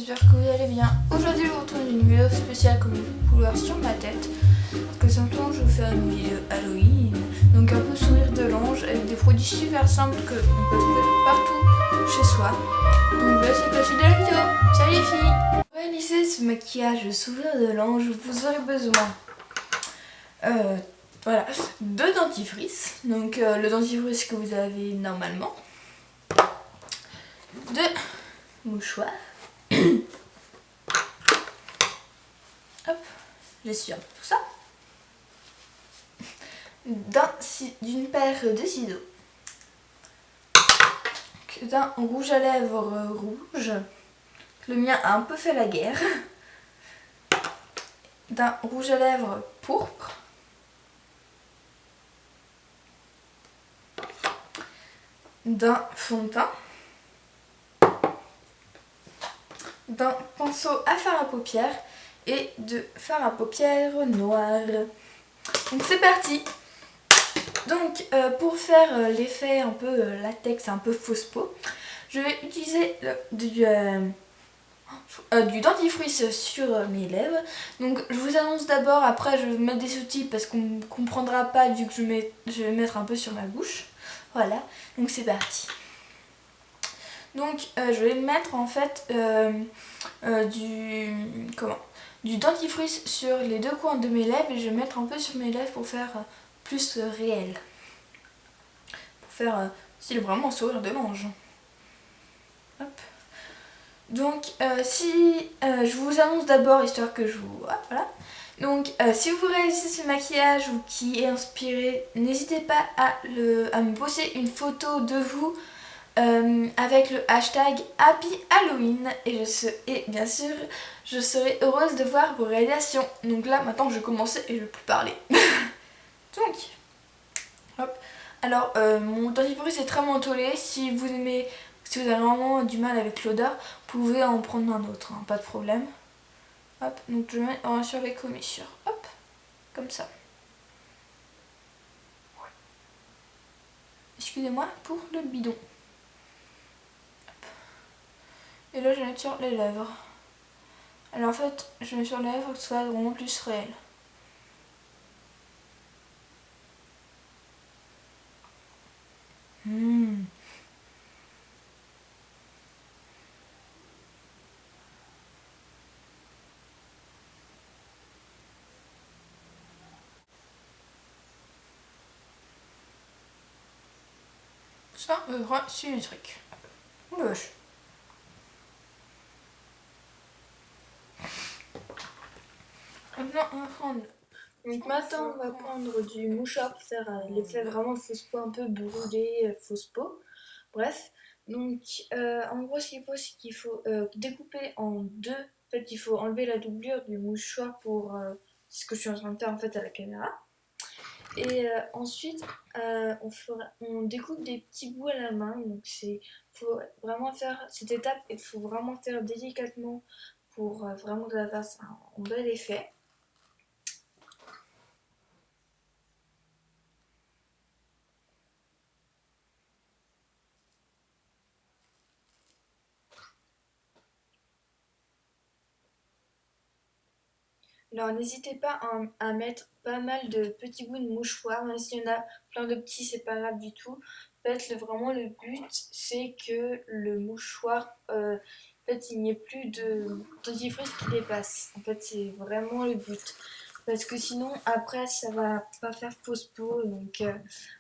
j'espère que vous allez bien. Aujourd'hui, je vous retrouve une vidéo spéciale comme vous pouvez voir sur ma tête. Parce que simplement, je vais vous faire une vidéo Halloween. Donc un peu sourire de l'ange avec des produits super simples qu'on peut trouver partout chez soi. Donc là, c'est la suite de la vidéo. Salut les filles! Pour réaliser ce maquillage sourire de l'ange, vous aurez besoin voilà, de dentifrice. Donc le dentifrice que vous avez normalement. De mouchoirs. Hop, j'essuie un peu tout ça. D'une paire de ciseaux. D'un rouge à lèvres rouge. Le mien a un peu fait la guerre. D'un rouge à lèvres pourpre. D'un fond de teint. D'un pinceau à fard à paupières et de fard à paupières noir. Donc c'est parti. Donc pour faire l'effet un peu latex, un peu fausse peau, je vais utiliser du dentifrice sur mes lèvres. Donc je vous annonce d'abord, après je vais mettre des sous-titres parce qu'on ne comprendra pas vu que je vais mettre un peu sur ma bouche. Voilà, donc c'est parti. Donc je vais mettre en fait du dentifrice sur les deux coins de mes lèvres et je vais mettre un peu sur mes lèvres pour faire plus réel. Pour faire style vraiment sourire de l'ange. Hop. Donc je vous annonce d'abord histoire que je vous... Ah, voilà. Donc si vous réalisez ce maquillage ou qui est inspiré, n'hésitez pas à me poster une photo de vous avec le hashtag Happy Halloween et bien sûr je serai heureuse de voir vos réalisations. Donc là maintenant je vais commencer et je ne vais plus parler. Donc hop. Alors mon dentifrice est très mentholé. Si vous avez vraiment du mal avec l'odeur, vous pouvez en prendre un autre, hein, pas de problème. Hop, donc je mets sur les commissures. Hop, comme ça. Excusez-moi pour le bidon. Hop. Et là je mets sur les lèvres. Alors en fait, je mets sur les lèvres pour que ce soit vraiment plus réel. Ça, c'est le truc. Oula vache. Maintenant, on va prendre du mouchoir pour faire l'effet vraiment fausse peau, un peu brûlé, fausse peau. Bref, donc en gros, ce qu'il faut, c'est qu'il faut découper en deux. En fait, il faut enlever la doublure du mouchoir pour ce que je suis en train de faire en fait à la caméra. Et ensuite, on découpe des petits bouts à la main. Donc, faut vraiment faire cette étape. Il faut vraiment faire délicatement pour vraiment que ça fasse un bel effet. Alors n'hésitez pas à mettre pas mal de petits bouts de mouchoir, même s'il y en a plein de petits, c'est pas grave du tout. En fait, vraiment le but c'est que le mouchoir, en fait, il n'y ait plus de dentifrice qui dépasse. En fait, c'est vraiment le but. Parce que sinon, après, ça va pas faire fausse peau. Donc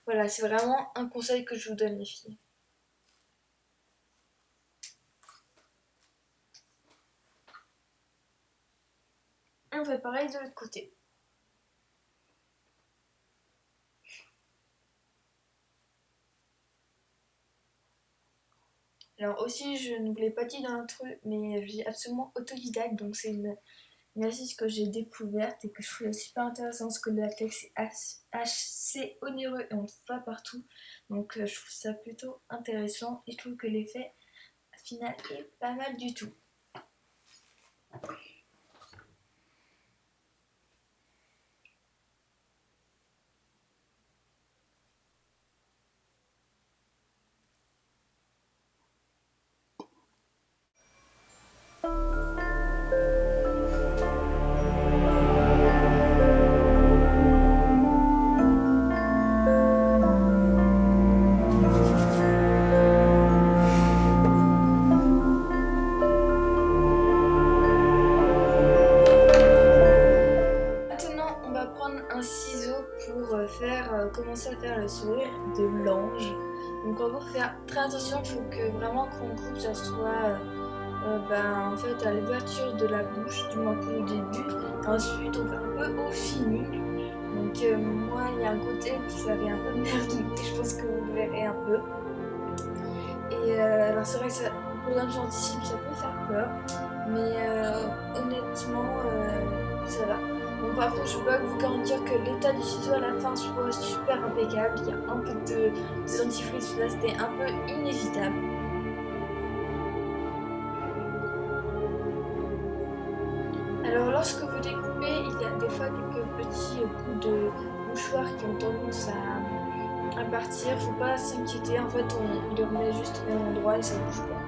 voilà, c'est vraiment un conseil que je vous donne les filles. On fait pareil de l'autre côté. Alors aussi, je ne vous l'ai pas dit dans l'intro, mais je suis absolument autodidacte, donc c'est une astuce que j'ai découverte et que je trouvais super intéressante parce que le latex est assez onéreux et on ne trouve pas partout. Donc je trouve ça plutôt intéressant et je trouve que l'effet final est pas mal du tout. commencer à faire le sourire de l'ange. Donc en gros, faut faire très attention, il faut que vraiment qu'on coupe, ça soit en fait à l'ouverture de la bouche, du moins pour le début. Et ensuite, on fait un peu au fini. Donc moi, il y a un côté où ça fait un peu merde, je pense que vous le verrez un peu. Et alors c'est vrai que ça, pour un gentil, ça peut faire peur, mais honnêtement, ça va. Bon, par contre, je peux pas vous garantir que l'état du ciseau à la fin soit super impeccable. Il y a un peu de dentifrice là, c'était un peu inévitable. Alors, lorsque vous découpez, il y a des fois quelques petits bouts de mouchoirs qui ont tendance à partir. Faut pas s'inquiéter, en fait, on les remet juste au même endroit et ça bouge pas.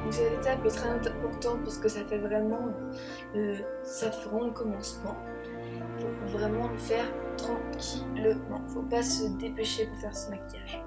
Donc cette étape est très importante parce que ça fait vraiment le commencement. Il faut vraiment le faire tranquillement. Faut pas se dépêcher pour faire ce maquillage.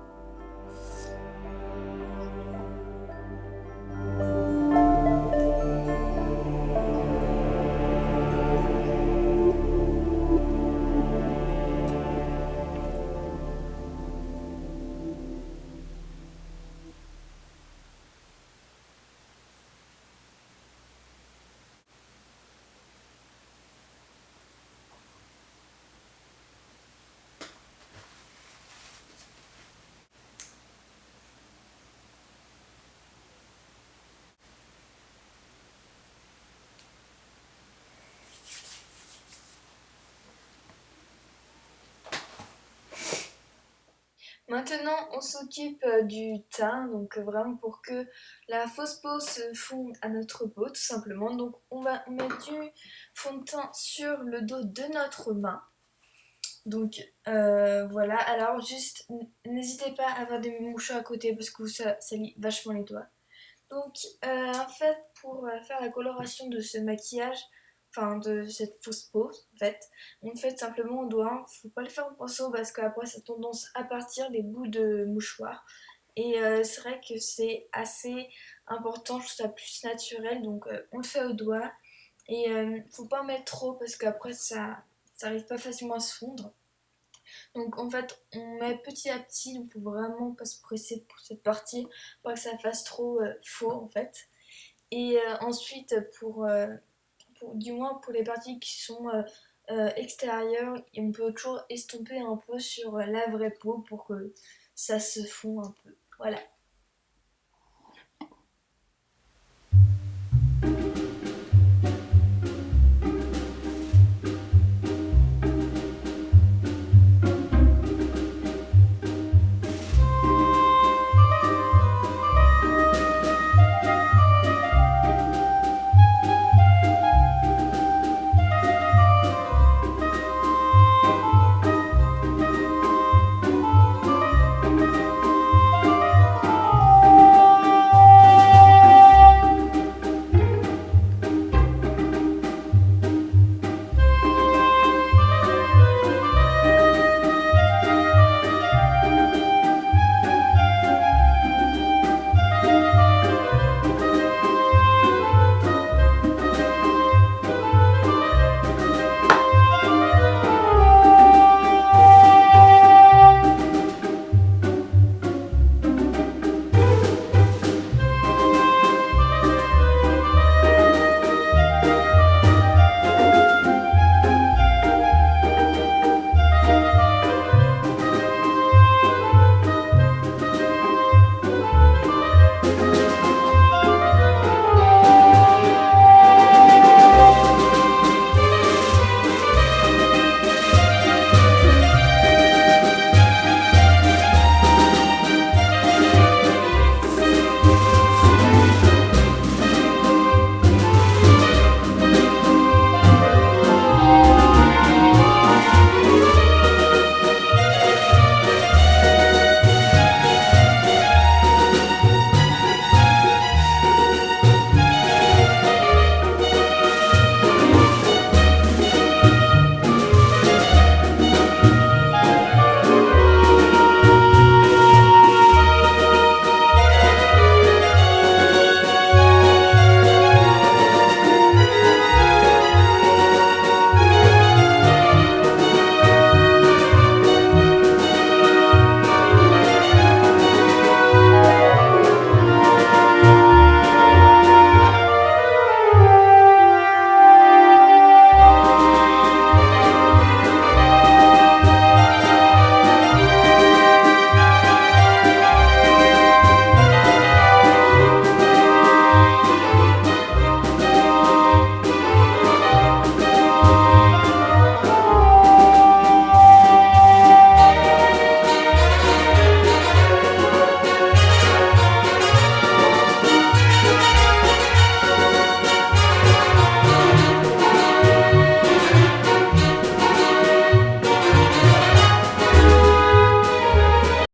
Maintenant, on s'occupe du teint, donc vraiment pour que la fausse peau se fonde à notre peau, tout simplement. Donc, on va mettre du fond de teint sur le dos de notre main. Donc, voilà. Alors, juste, n'hésitez pas à avoir des mouchoirs à côté parce que ça lie vachement les doigts. Donc, en fait, pour faire la coloration de ce maquillage, enfin de cette fausse peau, en fait, on fait simplement au doigt. Faut pas le faire au pinceau parce qu'après ça a tendance à partir des bouts de mouchoir. Et c'est vrai que c'est assez important, je trouve ça plus naturel, donc on le fait au doigt. Et faut pas en mettre trop parce qu'après ça arrive pas facilement à se fondre. Donc en fait, on met petit à petit, donc faut vraiment pas se presser pour cette partie, pas que ça fasse trop faux en fait. Et ensuite, du moins pour les parties qui sont extérieures, on peut toujours estomper un peu sur la vraie peau pour que ça se fond un peu. Voilà.